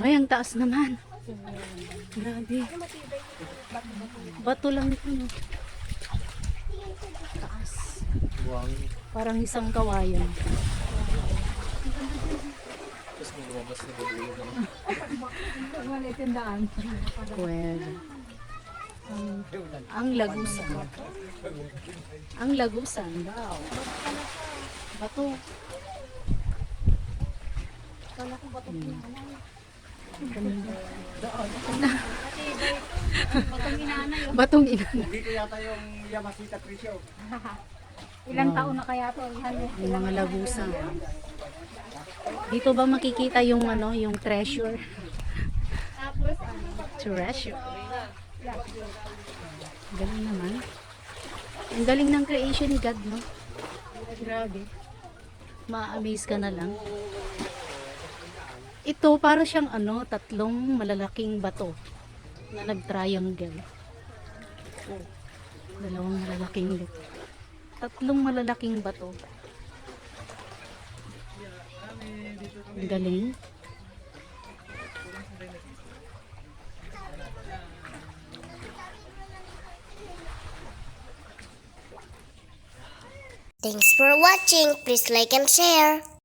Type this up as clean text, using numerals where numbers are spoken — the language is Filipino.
Ay, ang taas naman. Grabe. Bato lang ito, no? Taas. Parang isang kawayan. Well, ang lagusan. Ang lagusan daw. Bato. Kala ko bato pinanay. Batong inanay. Batong inanay. Dito yata yung Yamashita Trisho. Ilang taon na kaya to? Yung mga lagusan. Dito ba makikita yung ano, yung treasure? Tapos Treasure. Galing naman. Ang galing ng creation ni God, no? Grabe. Ma-amaze ka na lang. Ito, para siyang ano, tatlong malalaking bato na nag-triangle. Oh, dalawang malalaking bato. Tatlong malalaking bato. Ang galing. Thanks for watching. Please like and share.